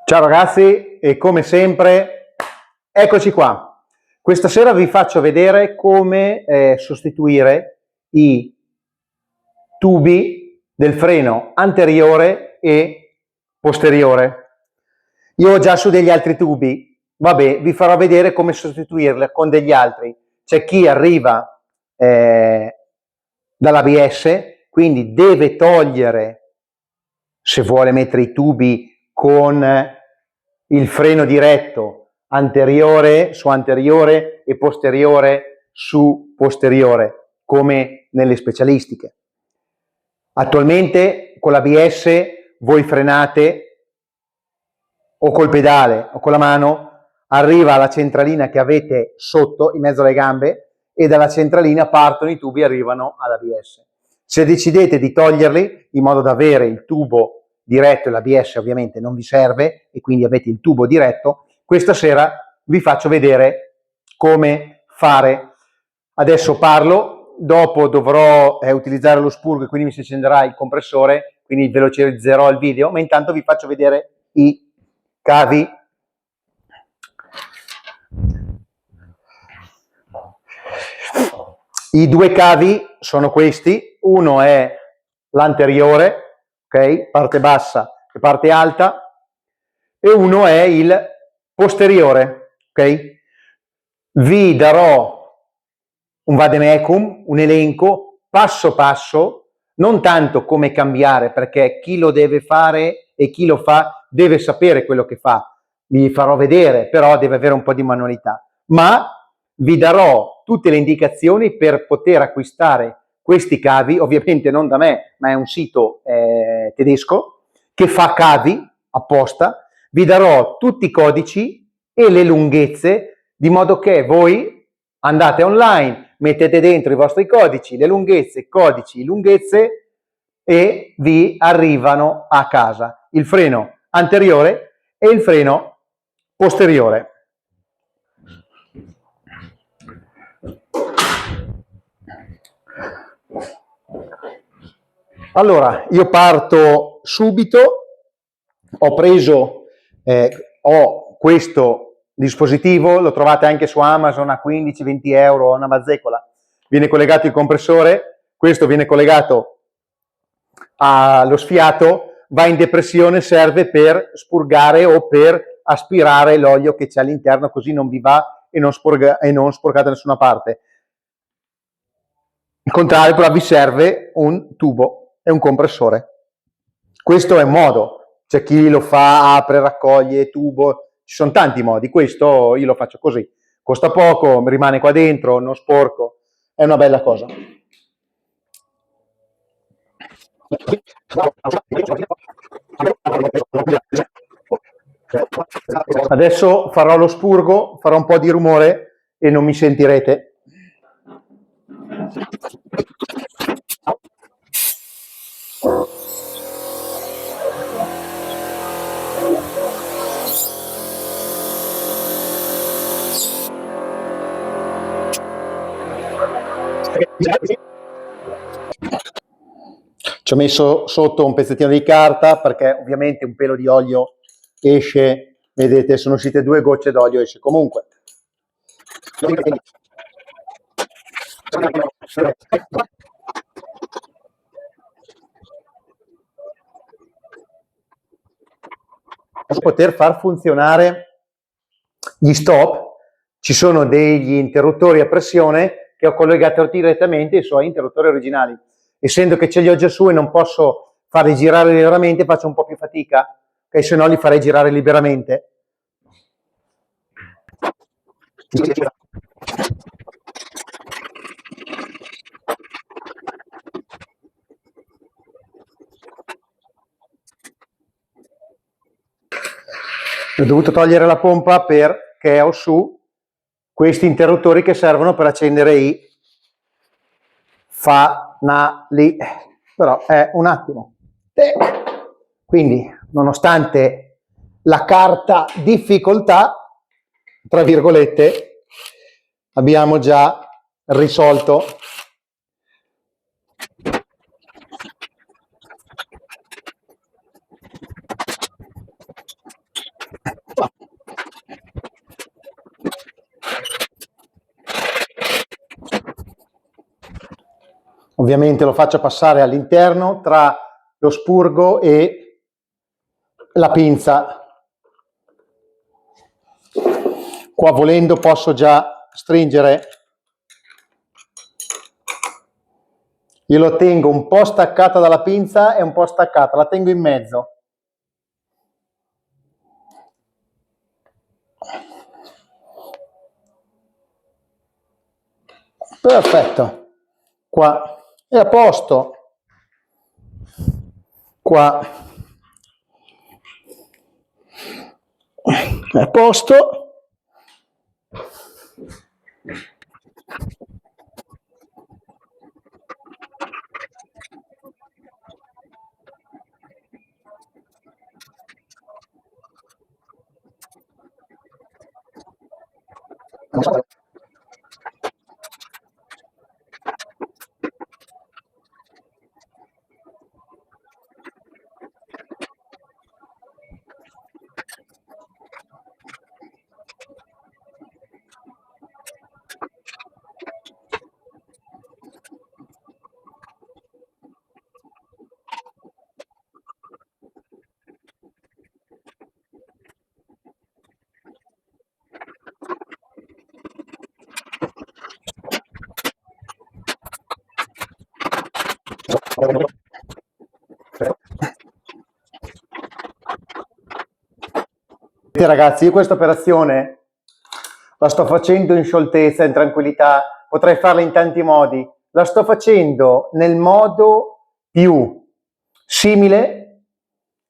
Ciao ragazzi, e come sempre eccoci qua. Questa sera vi faccio vedere come sostituire i tubi del freno anteriore e posteriore. Io ho già su degli altri tubi, vabbè, vi farò vedere come sostituirli con degli altri. C'è chi arriva dall'ABS, quindi deve togliere, se vuole mettere i tubi con il freno diretto anteriore su anteriore e posteriore su posteriore, come nelle specialistiche. Attualmente con l'ABS voi frenate o col pedale o con la mano, arriva alla centralina che avete sotto, in mezzo alle gambe, e dalla centralina partono i tubi e arrivano all'ABS. Se decidete di toglierli in modo da avere il tubo diretto, e l'ABS ovviamente non vi serve e quindi avete il tubo diretto, questa sera vi faccio vedere come fare. Adesso parlo, dopo dovrò utilizzare lo spurgo e quindi mi si accenderà il compressore, quindi velocizzerò il video, ma intanto vi faccio vedere i cavi. I due cavi sono questi, uno è l'anteriore, ok, parte bassa e parte alta, e uno è il posteriore, ok? Vi darò un vademecum, un elenco passo passo, non tanto come cambiare, perché chi lo deve fare e chi lo fa deve sapere quello che fa. Vi farò vedere, però deve avere un po' di manualità. Ma vi darò tutte le indicazioni per poter acquistare questi cavi, ovviamente non da me, ma è un sito tedesco che fa cavi apposta. Vi darò tutti i codici e le lunghezze, di modo che voi andate online, mettete dentro i vostri codici, le lunghezze, codici, lunghezze, e vi arrivano a casa il freno anteriore e il freno posteriore. Allora, io parto subito. Ho questo dispositivo, lo trovate anche su Amazon a 15-20 euro, una bazzecola. Viene collegato il compressore, questo viene collegato allo sfiato, va in depressione, serve per spurgare o per aspirare l'olio che c'è all'interno, così non vi va e non sporcate da nessuna parte. Il contrario, però, vi serve un tubo e un compressore. Questo è un modo. C'è chi lo fa, apre, raccoglie, tubo, ci sono tanti modi. Questo io lo faccio così. Costa poco, rimane qua dentro, non sporco, è una bella cosa. Adesso farò lo spurgo, farò un po' di rumore e non mi sentirete. Ci ho messo sotto un pezzettino di carta perché ovviamente un pelo di olio esce, vedete, sono uscite 2 gocce d'olio, esce comunque. Per poter far funzionare gli stop ci sono degli interruttori a pressione che ho collegato direttamente ai suoi interruttori originali. Essendo che ce li ho già su e non posso farli girare liberamente, faccio un po' più fatica, che se no li farei girare liberamente. Ho dovuto togliere la pompa perché ho su questi interruttori che servono per accendere i fanali, però è un attimo. Quindi, nonostante la carta difficoltà, tra virgolette, abbiamo già risolto. Ovviamente lo faccio passare all'interno tra lo spurgo e la pinza. Qua volendo posso già stringere. Io lo tengo un po' staccata dalla pinza e un po' staccata, la tengo in mezzo. Perfetto. Qua è a posto. Qua è a posto. Ragazzi, io questa operazione la sto facendo in scioltezza, in tranquillità, potrei farla in tanti modi, la sto facendo nel modo più simile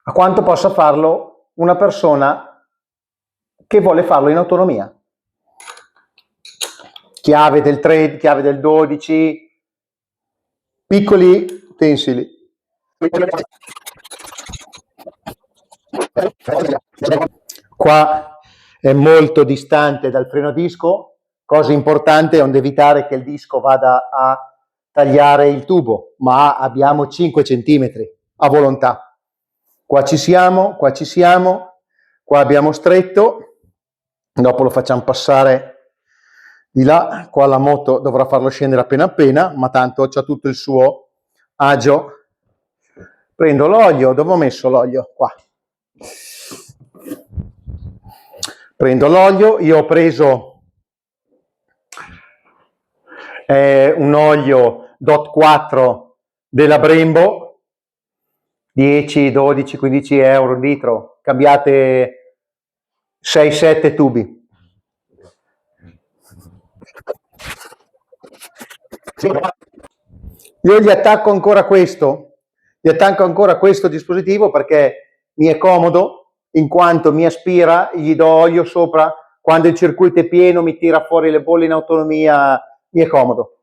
a quanto possa farlo una persona che vuole farlo in autonomia. Chiave del 3, chiave del 12, piccoli utensili. Qua è molto distante dal freno a disco, cosa importante, onde evitare che il disco vada a tagliare il tubo, ma abbiamo 5 centimetri a volontà. Qua ci siamo, qua ci siamo, qua abbiamo stretto, dopo lo facciamo passare di là, qua la moto dovrà farlo scendere appena appena, ma tanto c'ha tutto il suo agio. Prendo l'olio, dove ho messo l'olio? Qua. Prendo l'olio, io ho preso un olio DOT 4 della Brembo, 10, 12, 15 euro il litro, cambiate 6-7 tubi. Io gli attacco ancora questo dispositivo perché mi è comodo, in quanto mi aspira, gli do olio sopra, quando il circuito è pieno mi tira fuori le bolle in autonomia, mi è comodo.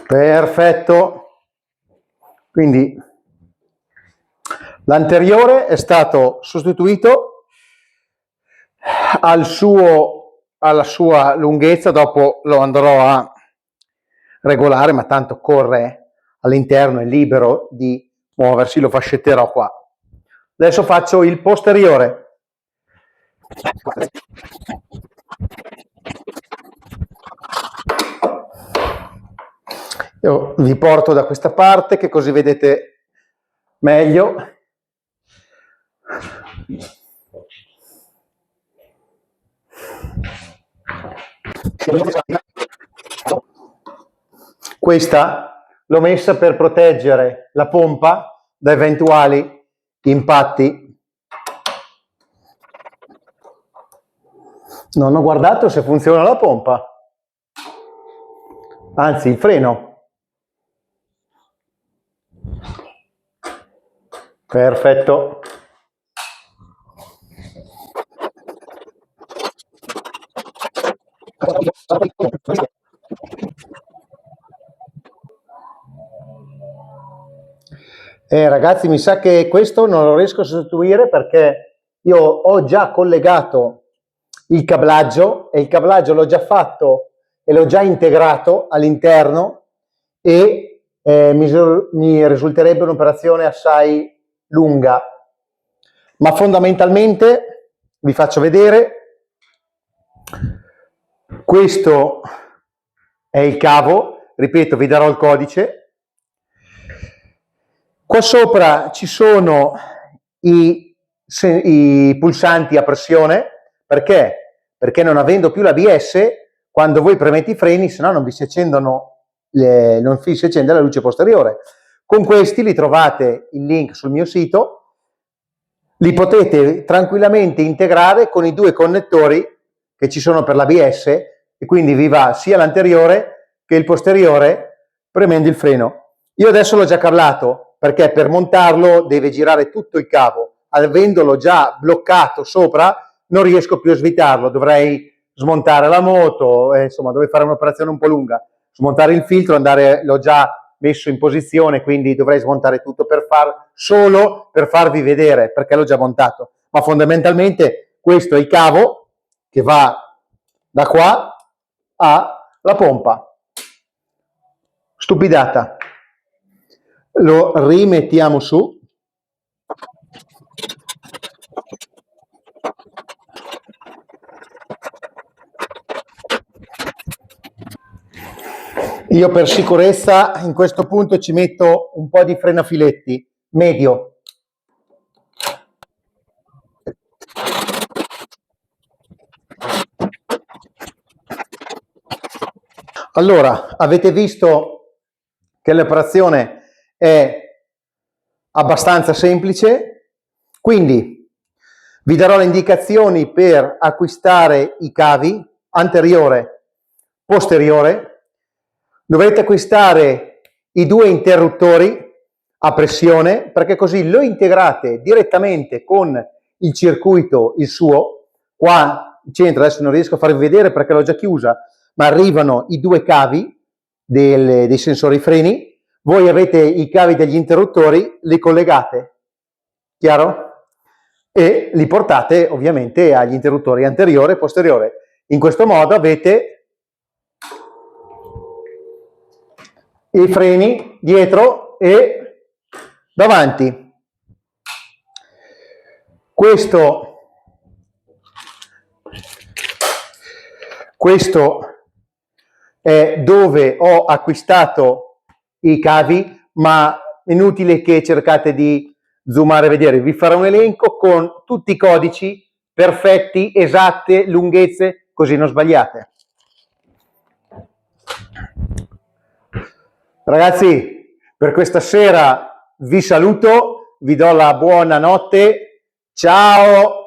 Perfetto. Quindi l'anteriore è stato sostituito alla sua lunghezza, dopo lo andrò a regolare, ma tanto corre all'interno, è libero di muoversi, lo fascetterò qua. Adesso faccio il posteriore. Io vi porto da questa parte che così vedete meglio. Questa l'ho messa per proteggere la pompa da eventuali impatti. Non ho guardato se funziona la pompa, anzi il freno. Perfetto. Ragazzi, mi sa che questo non lo riesco a sostituire perché io ho già collegato il cablaggio e il cablaggio l'ho già fatto e l'ho già integrato all'interno e mi risulterebbe un'operazione assai lunga. Ma fondamentalmente vi faccio vedere, questo è il cavo, ripeto, vi darò il codice. Qua sopra ci sono i pulsanti a pressione, perché? Perché non avendo più l'ABS, quando voi premete i freni, se no non vi si accendono non vi si accende la luce posteriore. Con questi li trovate il link sul mio sito, li potete tranquillamente integrare con i due connettori che ci sono per l'ABS e quindi vi va sia l'anteriore che il posteriore premendo il freno. Io adesso l'ho già cablato perché per montarlo deve girare tutto il cavo, avendolo già bloccato sopra non riesco più a svitarlo, dovrei smontare la moto, insomma dovrei fare un'operazione un po' lunga, smontare il filtro, l'ho già messo in posizione, quindi dovrei smontare tutto solo per farvi vedere perché l'ho già montato, ma fondamentalmente questo è il cavo che va da qua alla pompa. Stupidata. Lo rimettiamo su. Io per sicurezza in questo punto ci metto un po' di frenafiletti, medio. Allora, avete visto che l'operazione è abbastanza semplice, quindi vi darò le indicazioni per acquistare i cavi anteriore, posteriore. Dovrete acquistare i due interruttori a pressione perché così lo integrate direttamente con il circuito, il suo. Qua in centro adesso non riesco a farvi vedere perché l'ho già chiusa, ma arrivano i due cavi dei sensori freni. Voi avete i cavi degli interruttori, li collegate, chiaro? E li portate ovviamente agli interruttori anteriore e posteriore. In questo modo avete i freni dietro e davanti. Questo è dove ho acquistato i cavi, ma inutile che cercate di zoomare e vedere. Vi farò un elenco con tutti i codici perfetti, esatte, lunghezze, così non sbagliate. Ragazzi, per questa sera vi saluto, vi do la buonanotte, ciao!